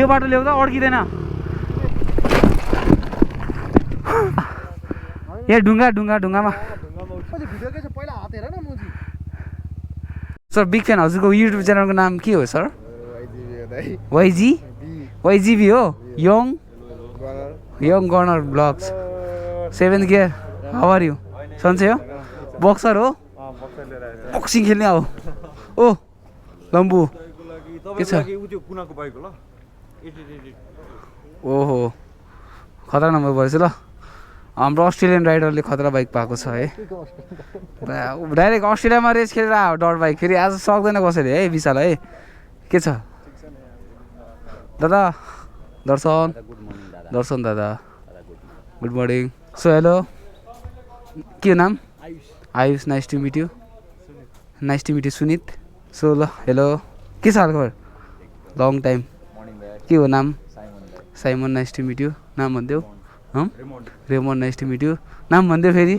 यो बाटो ल्याउँदा अड्किँदैन यहाँ ढुङ्गामा सर बिग फ्यान हजुरको युट्युब च्यानलको नाम के हो सर वाइजिबी हो young corner blogs 7th gear how are you सन्चै हो बक्सर हो बक्सिङ खेल्ने हो ओ लम्बु के छ ओहो खतरा नम्बर भएछ ल हाम्रो अस्ट्रेलियन राइडरले खतरा बाइक पाएको छ है डाइरेक्ट अस्ट्रेलियामा रेस खेलेर आयो डट बाइक फेरि आज सक्दैन कसैले है विशाल है के छ दादा दर्शन दादा गुड मर्निङ सो हेलो के नाम Ayush nice to meet you Sunit so ल हेलो के छ हालखबर लङ टाइम के हो नाम Simon nice to meet you नाम भनिदेऊ Ramon nice to meet you नाम भनिदेऊ फेरि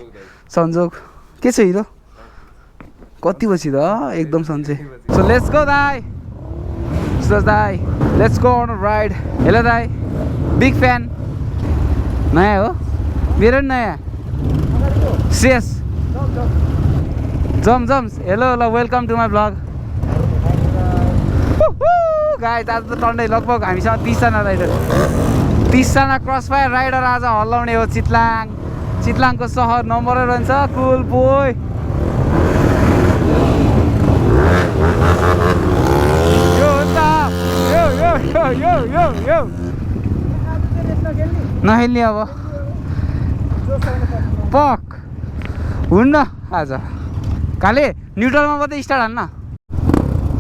सन्जोग के छ हिरो कति बजी त एकदम सन्चै सो लेट्स गो दाइ सुरज दाइ let's go on ride hello दाइ बिग फ्यान नयाँ हो मेरो पनि नयाँ श्रेयस जम्स हेलो ल welcome to my blog guys आज त टन्डै लगभग हामीसँग 30 जना क्रसफायर राइडर आज हल्लाउने हो चितलाङको सहर नम्बरै रहन्छ कुल बोय यो नखेल्ने अब पक हुन्न आज काले न्युट्रलमा मात्रै स्टार्ट हान्न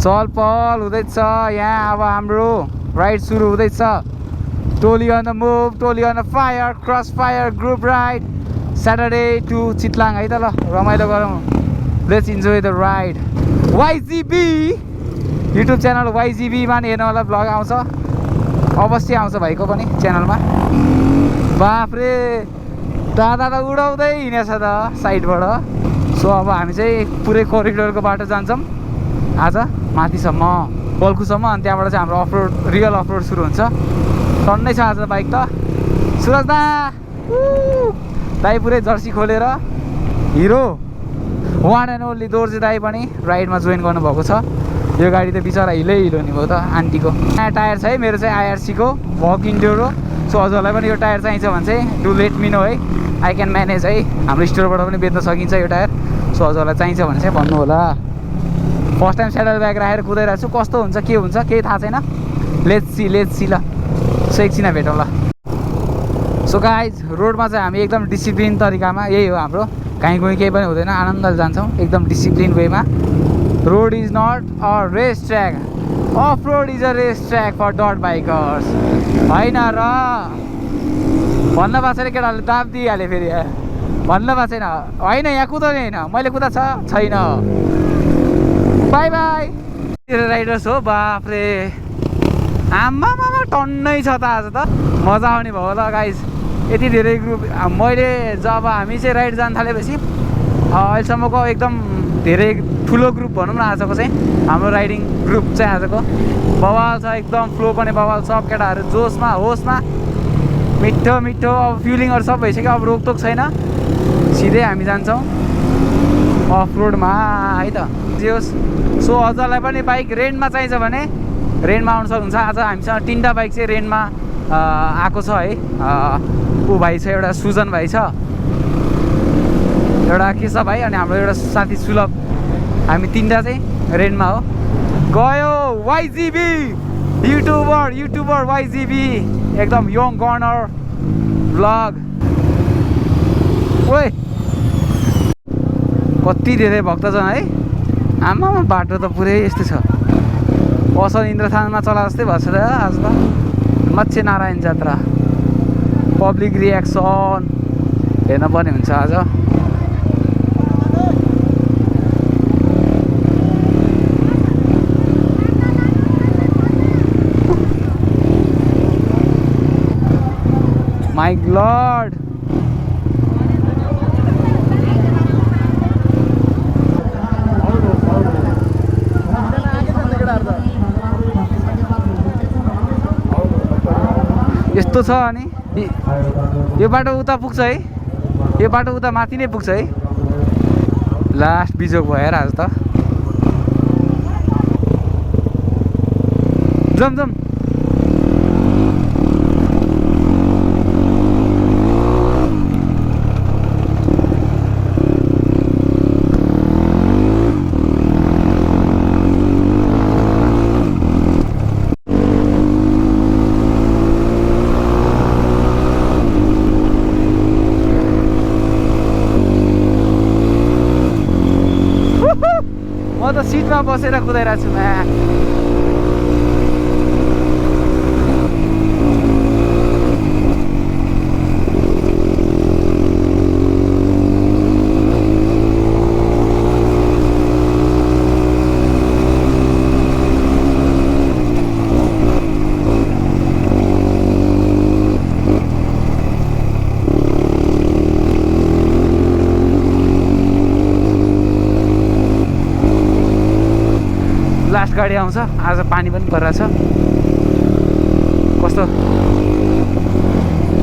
चल पल हुँदैछ यहाँ अब हाम्रो राइड सुरु हुँदैछ टोली अन द मुभ टोली on the fire cross fire group ride Saturday to Chitlang है त ल रमाइलो गरौँ लेट्स इन्जोय द राइड वाइजिबी युट्युब च्यानल वाइजिबीमा नि हेर्नु होला भ्लग आउँछ अवश्य आउँछ भाइको पनि च्यानलमा बाफ्रे दादा त उडाउँदै हिँडेछ त साइडबाट सो अब हामी चाहिँ पुरै कोरिडोरको बाटो जान्छौँ आज माथिसम्म बल्कुसम्म अनि त्यहाँबाट चाहिँ हाम्रो अफरोड रियल अफरोड सुरु हुन्छ टन्नै छ आज बाइक त सुरज दाइ पुरै जर्सी खोलेर hero one and only Dorje दाइ पनि राइडमा जोइन गर्नुभएको छ यो गाडी त बिचरा हिलो नि भयो त आन्टीको नयाँ टायर छ है मेरो चाहिँ आइआरसीको भक इन्डोरो सो हजुरहरूलाई पनि यो टायर चाहिन्छ भने चाहिँ डु लेट मी नो है आई क्यान म्यानेज है हाम्रो स्टोरबाट पनि बेच्न सकिन्छ यो टायर सो हजुरहरूलाई चाहिन्छ भने चाहिँ भन्नु होला फर्स्ट टाइम सेडल ब्याग राखेर कुदाइरहेको छु कस्तो हुन्छ के हुन्छ केही थाहा छैन लेट्स सी ल सो एकछिन भेटौँ ल सो गाइज रोडमा चाहिँ हामी एकदम डिसिप्लिन तरिकामा यही हो हाम्रो कहीँ केही पनि हुँदैन आनन्दले जान्छौँ एकदम डिसिप्लिन वेमा road is not a race track off road is a race track for the bikers होइन र भन्न भएको छैन केटाहरूले दाब दिइहाल्यो फेरि भन्न भएको छैन होइन यहाँ कुदाउने होइन मैले कुदाएको छैन बाई बाई राइडर्स हो बाफ्रे आमामा टन्नै छ त आज त मजा आउने भयो ल गाइज यति धेरै ग्रुप मैले जब हामी चाहिँ राइड जान थालेपछि अहिलेसम्मको एकदम धेरै ठुलो ग्रुप भनौँ न आजको चाहिँ हाम्रो राइडिङ ग्रुप चाहिँ आजको बवाल छ एकदम फ्लो पनि बवाल सब केटाहरू जोसमा होसमा मिठो अब फ्युलिङहरू सब भइसक्यो अब रोकटोक छैन सिधै हामी जान्छौँ अफ रोडमा है त होस् सो हजुरलाई पनि बाइक रेन्टमा चाहिन्छ भने रेन्टमा आउनु सक्नुहुन्छ आज हामीसँग 3टा बाइक चाहिँ रेन्टमा आएको छ है ऊ भाइ छ एउटा सुजन भाइ छ एउटा केशव भाइ अनि हाम्रो एउटा साथी सुलभ हामी 3टा चाहिँ रेन्टमा हो गयो वाइजिबी युट्युबर वाइजिबी एकदम यङ कर्नर भ्लग ओए कति धेरै भक्तजन है आमामा बाटो त पुरै यस्तो छ असल इन्द्रथानमा चला जस्तै भएको छ त आज त मत्स्य नारायण जात्रा पब्लिक रियाक्सन हेर्न पर्ने हुन्छ आज माय लर्ड यस्तो छ अनि यो बाटो उता पुग्छ है यो बाटो उता माथि नै पुग्छ है लास्ट बिजोक भएर आज त जम जम म त सिटमा बसेर कुदाइरहेको छु लास्ट गाडी आउँछ आज पानी पनि परिरहेछ कस्तो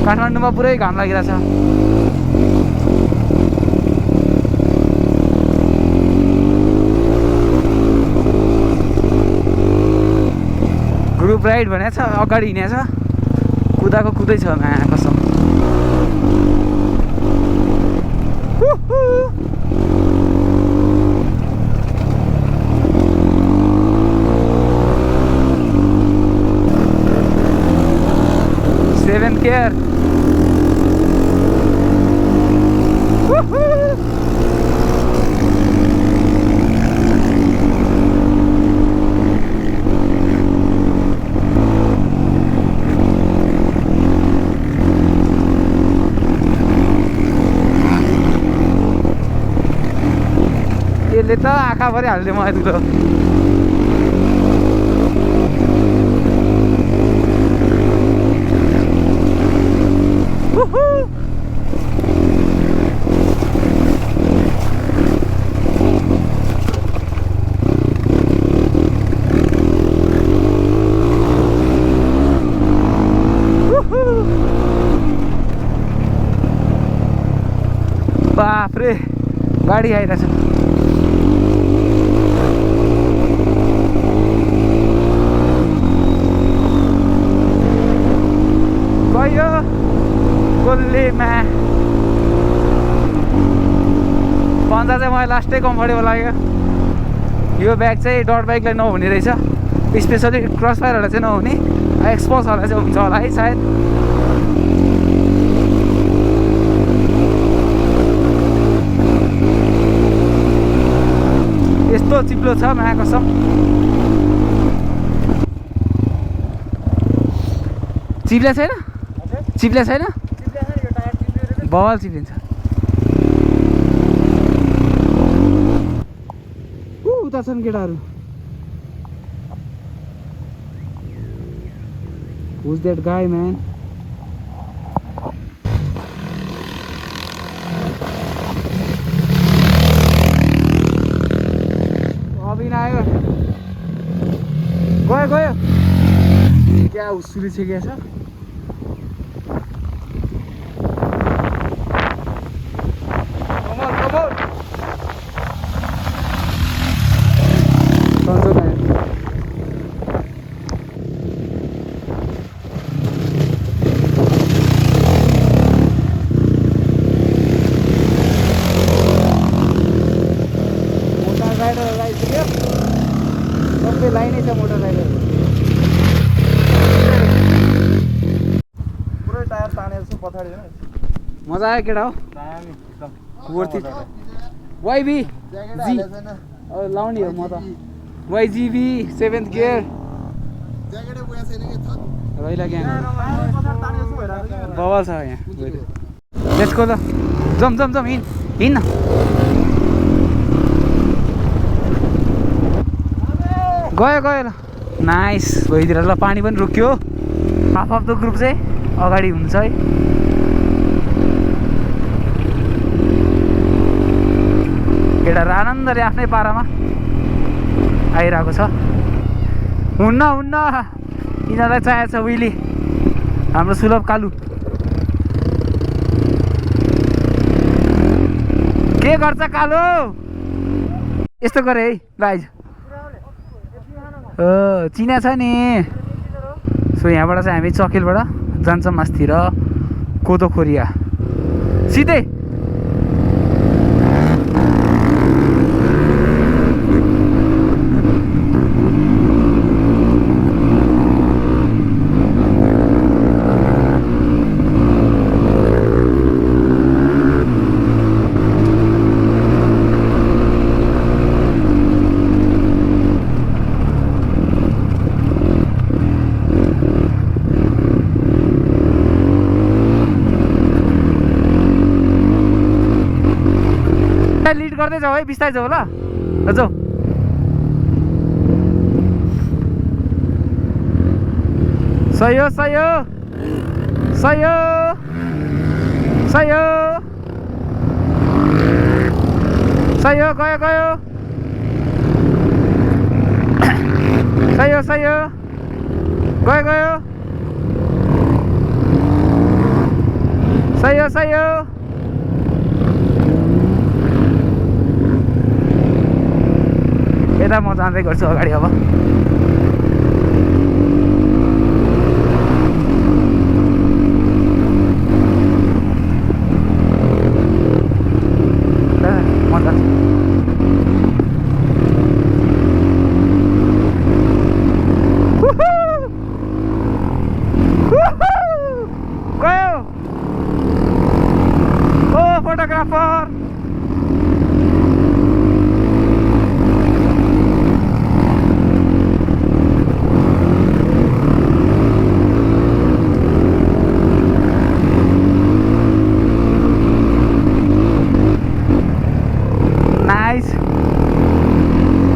काठमाडौँमा पुरै घाम लागिरहेछ ग्रुप राइड भनेको छ अगाडि हिँडेछ कुदाको कुदै छ कसम Seventh gear. यसले त आँखाभरि हाल्दियो मलाई त बाफ्रे गाडी आइरहेछ गयो गोल्लीमा भन्दा चाहिँ मलाई लास्टै कम्फर्टेबल लाग्यो यो ब्याग चाहिँ डट बाइकलाई नहुने रहेछ स्पेसली क्रसफायरहरूलाई चाहिँ नहुने एक्सपोजहरूलाई चाहिँ हुन्छ होला है सायद यस्तो चिप्लो छ मा कसम चिप्ले छैन चिप्ले छैन बवाल चिप्लिन्छ उता छन् केटाहरू Who's that guy, man? आयो गयो गयो क्या उसुली छ क्या छ सबै लाइनै छ मोटर राइडर पुरै टायर तानेर छ पछाडी हैन मजा आयो केटा हो दामी एकदम वर्थ इट वाइबी जी अब लाउने हो म त वाइजीबी 7th गियर ज्याकेटै बुया छैन के थत रइला ग्याङ पछाडी तानेर छु भइराछ बवाल छ यहाँ लेट्स गो ल जम जम जम हिँड न गयो गयो ल नाइस भइदिएर ल पानी पनि रोक्यो हाफ अफ द ग्रुप चाहिँ अगाडि हुन्छ है केटाहरू आनन्दले आफ्नै पारामा आइरहेको छ हुन्न हुन्न यिनीहरूलाई चाहिएको छ विली हाम्रो सुलभ कालु के गर्छ कालु यस्तो गरे है गाइज चिना छ नि सो यहाँबाट चाहिँ हामी चकेलबाट जान्छौँ मास्तिर कोदो खोरिया सिधै लिड गर्दै जाऊ है बिस्तारै जाऊ ल जाऊ सही हो सही हो सही हो सही हो सही हो गयो गयो सही हो सही हो गयो गयो सही हो सही हो यता म जाँदै गर्छु अगाडि अब म जान्छु गयो ओ फोटोग्राफर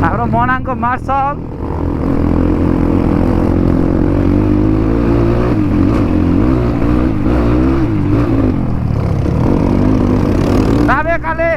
हाम्रो मनाङको मार्सल ताबे काले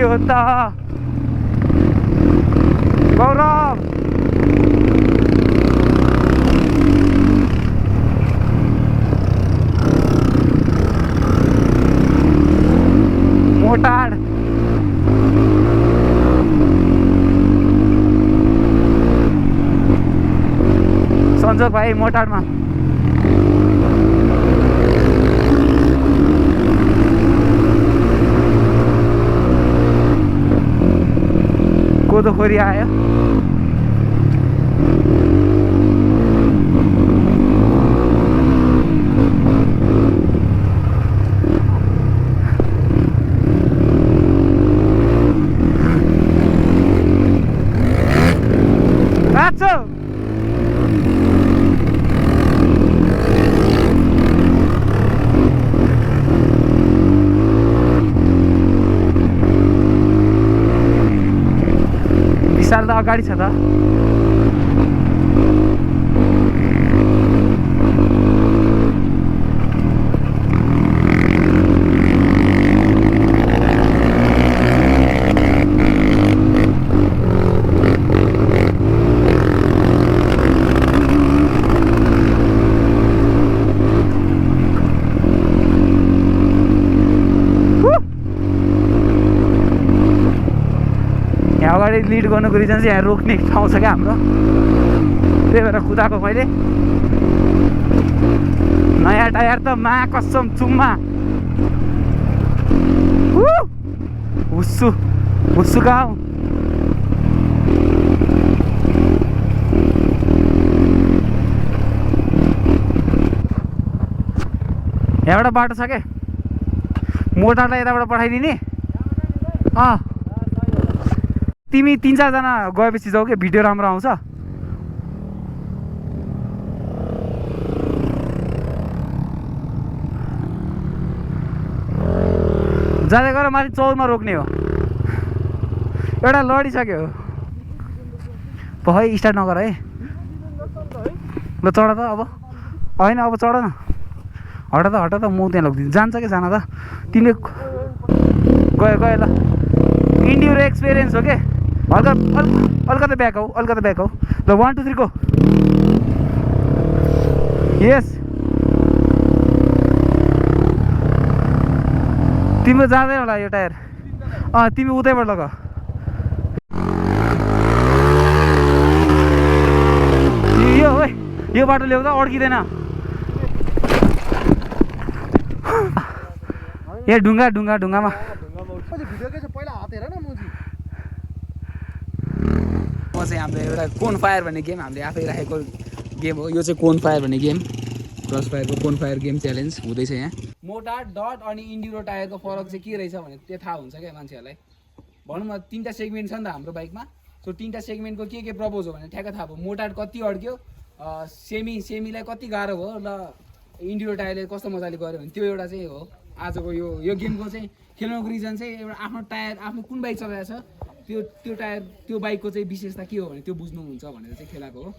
होता गौरव मोटाड संजोग भाइ मोटाडमा कोदो खोरी आयो विशाल त अगाडि छ त अगाडि लिड गर्नुको रिजन चाहिँ यहाँ रोक्ने ठाउँ छ क्या हाम्रो त्यही भएर कुदाएको मैले नयाँ टायर त मा कसम चुम्मा हुस्सु हुस्सु गाउँ यहाँबाट बाटो छ के मोटरलाई यताबाट पठाइदिने तिमी 3-4 जना गएपछि जाऊ के भिडियो राम्रो आउँछ जाँदै गर माथि चौरमा रोक्ने हो एउटा लडिसक्यो खै स्टार्ट नगर है ल चढ त अब होइन अब चढ न हट त म त्यहाँ लगिदिन्छु जान्छ कि जान त तिमीले गयो ल इन्डियोर एक्सपिरियन्स हो के अलिकति ब्याक हौ ल 1 2 3 गो यस तिम्रो जाँदैन होला यो टायर तिमी उतैबाट लग यो है यो बाटो ल्याउ त अड्किँदैन ए ढुङ्गामा चाहिँ हाम्रो एउटा कोन फायर भन्ने गेम हामीले आफै राखेको गेम हो यो चाहिँ कोन फायर भन्ने गेम क्रसफायरको कोन फायर गेम च्यालेन्ज हुँदैछ यहाँ मोटार डट अनि इन्डिरो टायरको फरक चाहिँ के रहेछ भने त्यो थाहा हुन्छ क्या मान्छेहरूलाई भनौँ न 3टा सेगमेन्ट छ नि त हाम्रो बाइकमा सो 3टा सेगमेन्टको के प्रपोज हो भने ठ्याक्क थाहा भयो मोटार कति अड्क्यो सेमीलाई कति गाह्रो भयो र इन्डिरो टायरले कस्तो मजाले गर्यो भने त्यो एउटा चाहिँ हो आजको यो गेमको चाहिँ खेल्नुको रिजन चाहिँ एउटा आफ्नो टायर आफ्नो कुन बाइक चलाएको छ त्यो टायर त्यो बाइकको चाहिँ विशेषता के हो भने त्यो बुझ्नुहुन्छ भनेर चाहिँ खेलाएको हो